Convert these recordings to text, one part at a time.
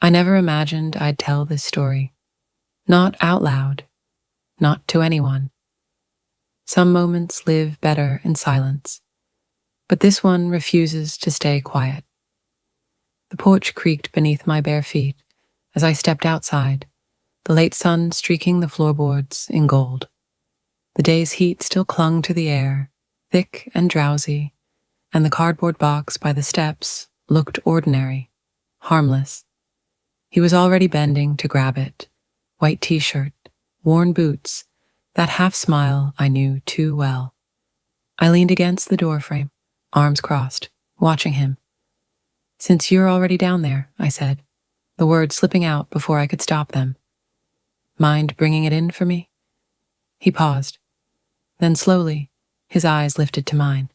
I never imagined I'd tell this story. Not out loud, not to anyone. Some moments live better in silence, but this one refuses to stay quiet. The porch creaked beneath my bare feet as I stepped outside, the late sun streaking the floorboards in gold. The day's heat still clung to the air, thick and drowsy, and the cardboard box by the steps looked ordinary, harmless. He was already bending to grab it. White t-shirt, worn boots, that half smile I knew too well. I leaned against the doorframe, arms crossed, watching him. "Since you're already down there," I said, the words slipping out before I could stop them. "Mind bringing it in for me?" He paused. Then slowly, his eyes lifted to mine.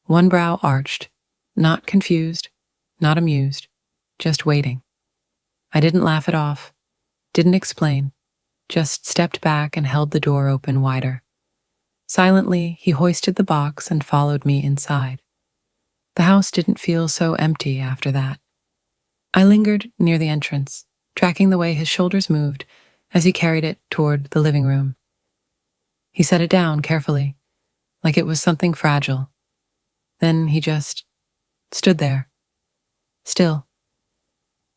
One brow arched, not confused, not amused, just waiting. I didn't laugh it off, didn't explain, just stepped back and held the door open wider. Silently, he hoisted the box and followed me inside. The house didn't feel so empty after that. I lingered near the entrance, tracking the way his shoulders moved as he carried it toward the living room. He set it down carefully, like it was something fragile. Then he just stood there, still,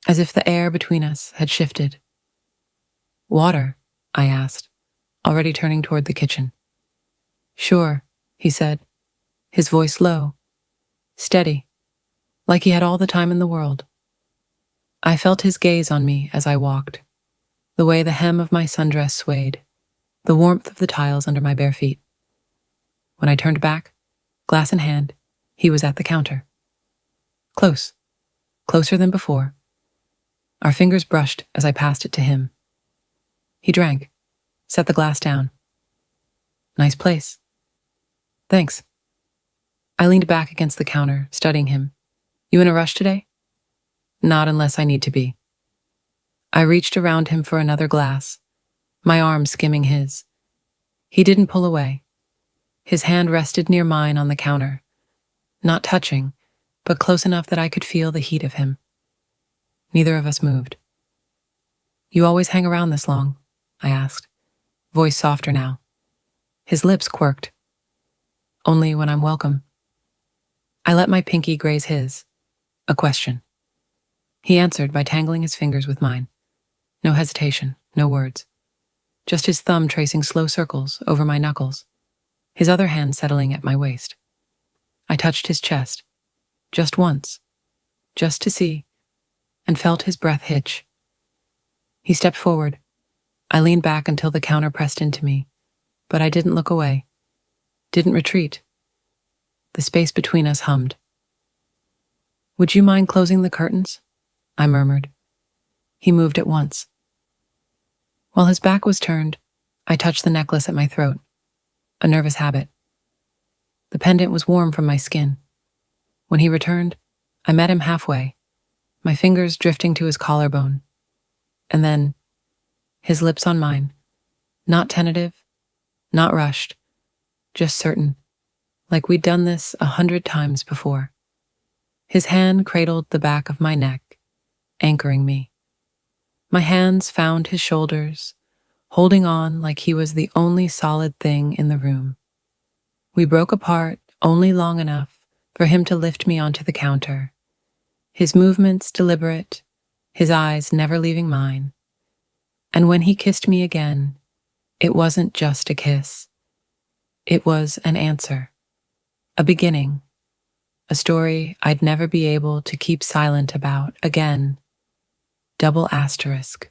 as if the air between us had shifted. "Water?" I asked, already turning toward the kitchen. "Sure," he said, his voice low, steady, like he had all the time in the world. I felt his gaze on me as I walked, the way the hem of my sundress swayed, the warmth of the tiles under my bare feet. When I turned back, glass in hand, he was at the counter. Close, closer than before. Our fingers brushed as I passed it to him. He drank, set the glass down. "Nice place." "Thanks." I leaned back against the counter, studying him. "You in a rush today?" "Not unless I need to be." I reached around him for another glass, my arm skimming his. He didn't pull away. His hand rested near mine on the counter, not touching, but close enough that I could feel the heat of him. Neither of us moved. "You always hang around this long?" I asked, voice softer now. His lips quirked. "Only when I'm welcome." I let my pinky graze his. A question. He answered by tangling his fingers with mine. No hesitation, no words. Just his thumb tracing slow circles over my knuckles, his other hand settling at my waist. I touched his chest, just once, just to see, and felt his breath hitch. He stepped forward. I leaned back until the counter pressed into me, but I didn't look away, didn't retreat. The space between us hummed. "Would you mind closing the curtains?" I murmured. He moved at once. While his back was turned, I touched the necklace at my throat, a nervous habit. The pendant was warm from my skin. When he returned, I met him halfway, my fingers drifting to his collarbone. And then, his lips on mine, not tentative, not rushed, just certain, like we'd done this 100 times before. His hand cradled the back of my neck, anchoring me. My hands found his shoulders, holding on like he was the only solid thing in the room. We broke apart only long enough for him to lift me onto the counter, his movements deliberate, his eyes never leaving mine. And when he kissed me again, it wasn't just a kiss. It was an answer, a beginning, a story I'd never be able to keep silent about again. Double asterisk.